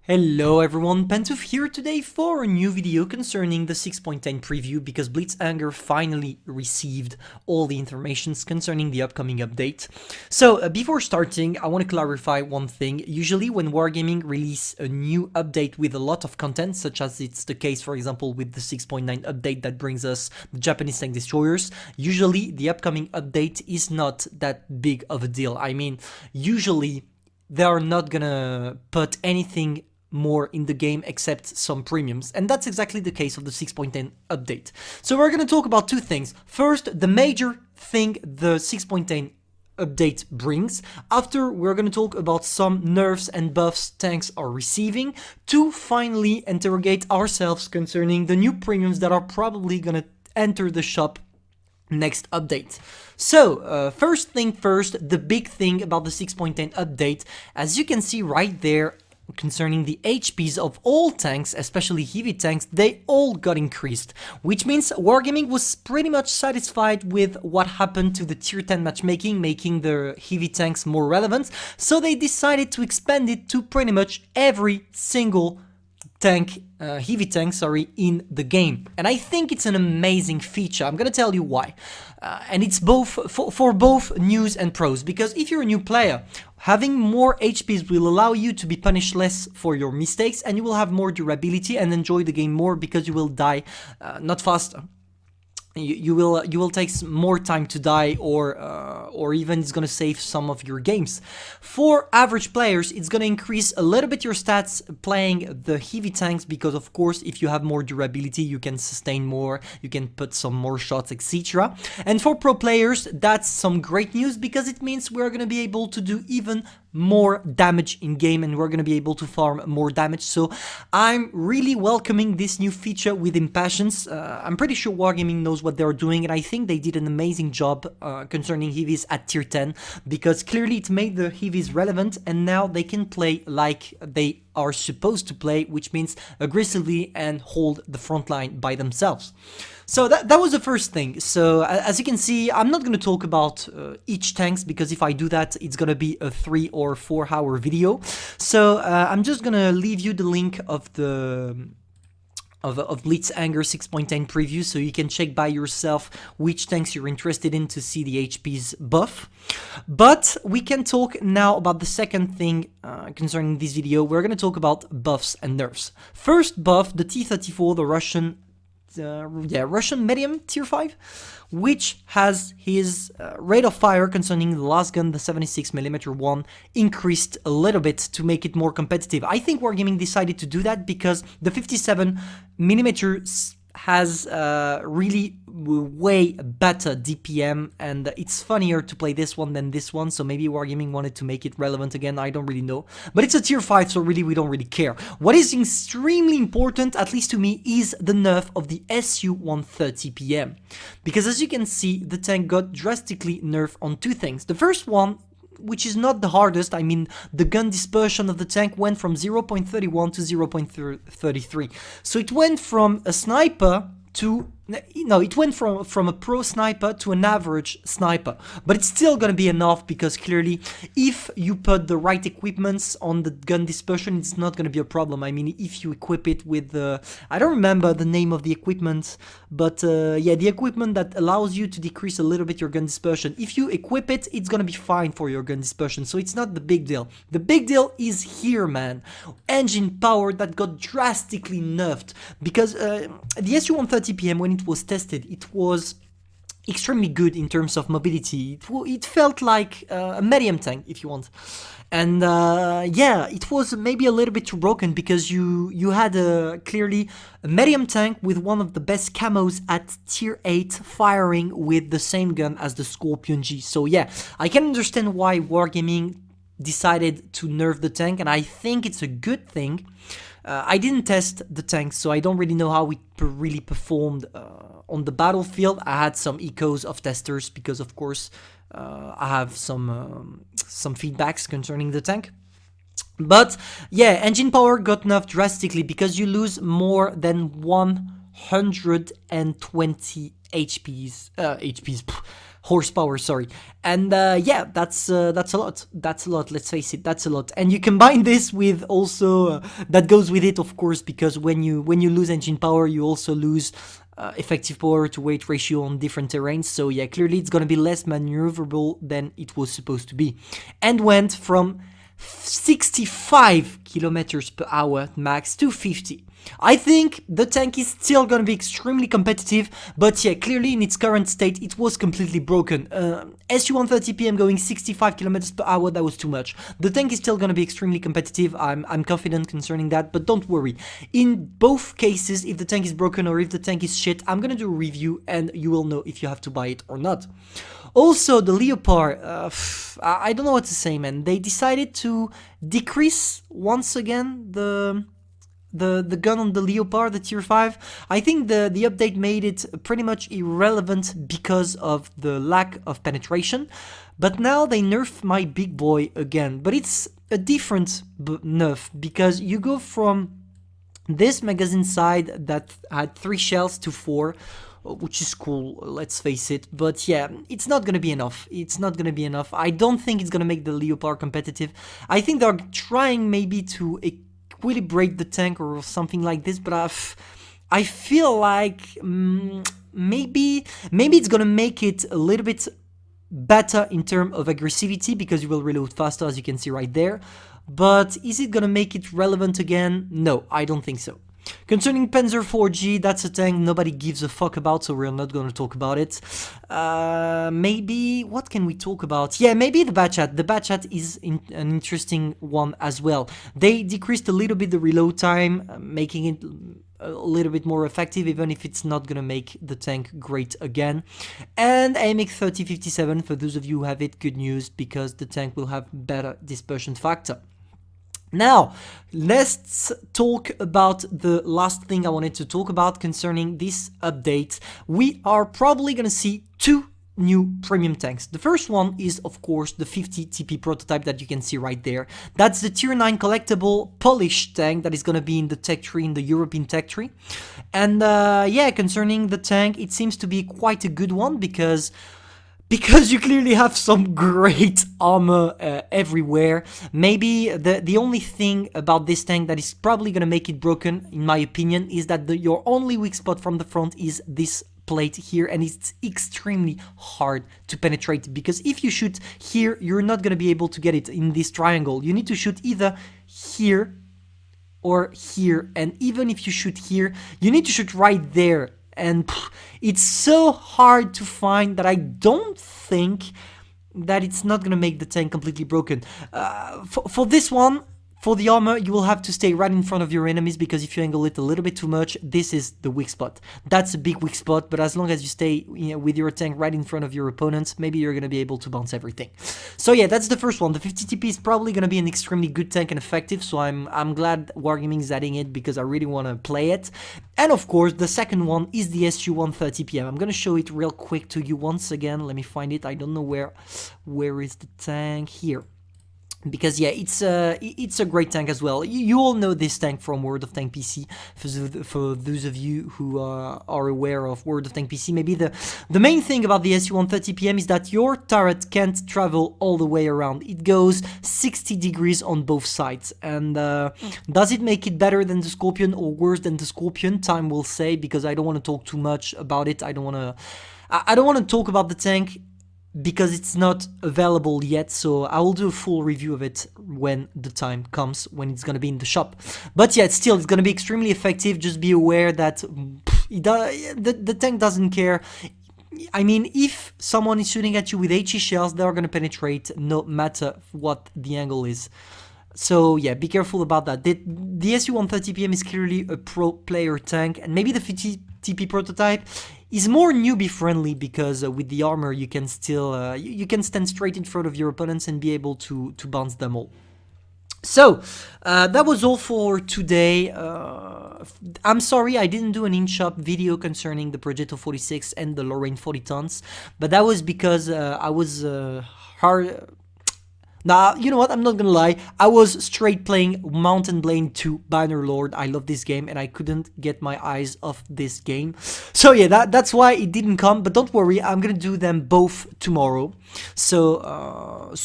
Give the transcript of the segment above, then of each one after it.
Hello everyone, Pantoufleee here today for a new video concerning the 6.10 preview because Blitzhanger finally received all the informations concerning the upcoming update. So before starting, I want to clarify one thing. Usually when Wargaming release a new update with a lot of content, such as it's the case for example with the 6.9 update that brings us the Japanese tank destroyers, usually the upcoming update is not that big of a deal. I mean, usually they are not gonna put anything more in the game except some premiums, and that's exactly the case of the 6.10 update. So we're going to talk about two things. First, the major thing the 6.10 update brings. After, we're going to talk about some nerfs and buffs tanks are receiving, to finally interrogate ourselves concerning the new premiums that are probably going to enter the shop next update. So first thing first, the big thing about the 6.10 update, as you can see right there, concerning the HPs of all tanks, especially heavy tanks, they all got increased, which means Wargaming was pretty much satisfied with what happened to the tier 10 matchmaking, making the heavy tanks more relevant, so they decided to expand it to pretty much every single tank, heavy tank, in the game. And I think it's an amazing feature. I'm gonna tell you why. And it's both for both news and pros, because if you're a new player, having more HPs will allow you to be punished less for your mistakes, and you will have more durability and enjoy the game more because you will die not faster. You will take more time to die, or even it's gonna save some of your games. For average players, it's gonna increase a little bit your stats playing the heavy tanks, because of course if you have more durability you can sustain more, you can put some more shots, etc. And for pro players, that's some great news, because it means we're gonna be able to do even more damage in game, and we're gonna be able to farm more damage. So I'm really welcoming this new feature with impatience. I'm pretty sure Wargaming knows what they're doing, and I think they did an amazing job concerning heavies at tier 10, because clearly it made the heavies relevant, and now they can play like they are supposed to play, which means aggressively and hold the front line by themselves. So that was the first thing. So as you can see, I'm not going to talk about each tanks, because if I do that, it's going to be a 3 or 4 hour video. So I'm just going to leave you the link of the of Blitzhanger 6.10 preview, so you can check by yourself which tanks you're interested in to see the HP's buff. But we can talk now about the second thing concerning this video. We're going to talk about buffs and nerfs. First buff, the T-34, the Russian medium tier 5, which has his rate of fire concerning the last gun, the 76mm one, increased a little bit to make it more competitive. I think Wargaming decided to do that because the 57mm has really way better DPM, and it's funnier to play this one than this one, so maybe Wargaming wanted to make it relevant again, I don't really know. But it's a tier 5, so really we don't really care. What is extremely important, at least to me, is the nerf of the ISU-152 PM. Because as you can see, the tank got drastically nerfed on two things. The first one, which is not the hardest, I mean, the gun dispersion of the tank went from 0.31 to 0.33. So it went from a sniper to, no, it went from a pro sniper to an average sniper, but it's still gonna be enough, because clearly if you put the right equipments on the gun dispersion, it's not gonna be a problem. I mean, if you equip it with the, I don't remember the name of the equipment, but yeah, the equipment that allows you to decrease a little bit your gun dispersion, if you equip it, it's gonna be fine for your gun dispersion, so it's not the big deal. The big deal is here, man, engine power that got drastically nerfed, because the ISU-130 PM, when it was tested, it was extremely good in terms of mobility. It felt like a medium tank, if you want. And yeah, it was maybe a little bit too broken, because you had clearly a medium tank with one of the best camos at tier 8 firing with the same gun as the Scorpion G. So yeah, I can understand why Wargaming decided to nerf the tank, and I think it's a good thing. I didn't test the tank, so I don't really know how it really performed on the battlefield. I had some echoes of testers, because of course I have some feedbacks concerning the tank. But yeah, engine power got nerfed drastically, because you lose more than 120 HPs, horsepower, sorry. And yeah, that's a lot. That's a lot. Let's face it, that's a lot. And you combine this with also that goes with it, of course, because when you lose engine power, you also lose effective power to weight ratio on different terrains. So yeah, clearly it's gonna be less maneuverable than it was supposed to be, and went from 65 kilometers per hour max to 50. I think the tank is still gonna be extremely competitive, but yeah, clearly in its current state it was completely broken. ISU-150 PM going 65 kilometers per hour, that was too much. The tank is still gonna be extremely competitive, I'm confident concerning that, but don't worry. In both cases, if the tank is broken or if the tank is shit, I'm gonna do a review and you will know if you have to buy it or not. Also, the Leopard, I don't know what to say, man. They decided to decrease once again the gun on the Leopard, the tier 5. I think the update made it pretty much irrelevant because of the lack of penetration. But now they nerf my big boy again. But it's a different nerf because you go from this magazine side that had 3 shells to 4, which is cool, let's face it, but yeah, it's not gonna be enough. It's not gonna be enough. I don't think it's gonna make the Leopard competitive. I think they're trying maybe to equilibrate the tank or something like this, but I feel like maybe it's gonna make it a little bit better in terms of aggressivity because you will reload faster, as you can see right there. But is it gonna make it relevant again? No, I don't think so. Concerning Panzer 4G, that's a tank nobody gives a fuck about, so we're not going to talk about it. Maybe, what can we talk about? Yeah, maybe the Batchat. The Batchat is an interesting one as well. They decreased a little bit the reload time, making it a little bit more effective, even if it's not gonna make the tank great again. And AMX 3057, for those of you who have it, good news, because the tank will have better dispersion factor. Now, let's talk about the last thing I wanted to talk about concerning this update. We are probably gonna see 2 new premium tanks. The first one is, of course, the 50 TP prototype that you can see right there. That's the tier 9 collectible Polish tank that is gonna be in the tech tree, in the European tech tree. And yeah, concerning the tank, it seems to be quite a good one because you clearly have some great armor everywhere. Maybe the only thing about this tank that is probably gonna make it broken, in my opinion, is that your only weak spot from the front is this plate here, and it's extremely hard to penetrate, because if you shoot here, you're not gonna be able to get it in this triangle. You need to shoot either here or here, and even if you shoot here, you need to shoot right there. And it's so hard to find that I don't think that it's not gonna make the tank completely broken. For this one, for the armor, you will have to stay right in front of your enemies, because if you angle it a little bit too much, this is the weak spot. That's a big weak spot, but as long as you stay with your tank right in front of your opponents, maybe you're gonna be able to bounce everything. So yeah, that's the first one. The 50 TP is probably gonna be an extremely good tank and effective, so I'm glad Wargaming is adding it, because I really wanna play it. And of course, the second one is the ISU-130 PM. I'm gonna show it real quick to you once again. Let me find it. I don't know where is the tank here. Because yeah, it's a great tank as well. You all know this tank from World of Tank PC. For those of you who are aware of World of Tank PC, maybe the main thing about the ISU-130 PM is that your turret can't travel all the way around. It goes 60 degrees on both sides. And does it make it better than the Scorpion or worse than the Scorpion? Time will say, because I don't want to talk too much about it. I don't want to talk about the tank because it's not available yet, so I will do a full review of it when the time comes, when it's gonna be in the shop. But yeah, it's gonna be extremely effective. Just be aware that the tank doesn't care. I mean, if someone is shooting at you with HE shells, they're gonna penetrate no matter what the angle is. So yeah, be careful about that. The ISU-130 PM is clearly a pro player tank, and maybe the 50 TP prototype is more newbie friendly, because with the armor you can still you can stand straight in front of your opponents and be able to bounce them all. So that was all for today. I'm sorry I didn't do an in-shop video concerning the Progetto 46 and the Lorraine 40 tons, but that was because I was Nah, you know what? I'm not gonna lie. I was straight playing Mountain Blade 2 Bannerlord. I love this game and I couldn't get my eyes off this game. So yeah, that's why it didn't come. But don't worry, I'm gonna do them both tomorrow. So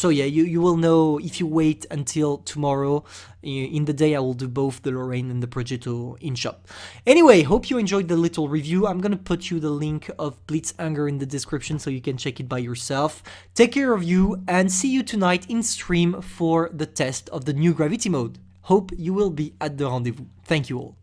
yeah, you will know if you wait until tomorrow. In the day, I will do both the Lorraine and the Progetto in shop. Anyway, hope you enjoyed the little review. I'm gonna put you the link of Blitzhanger in the description so you can check it by yourself. Take care of you and see you tonight in stream for the test of the new gravity mode. Hope you will be at the rendezvous. Thank you all.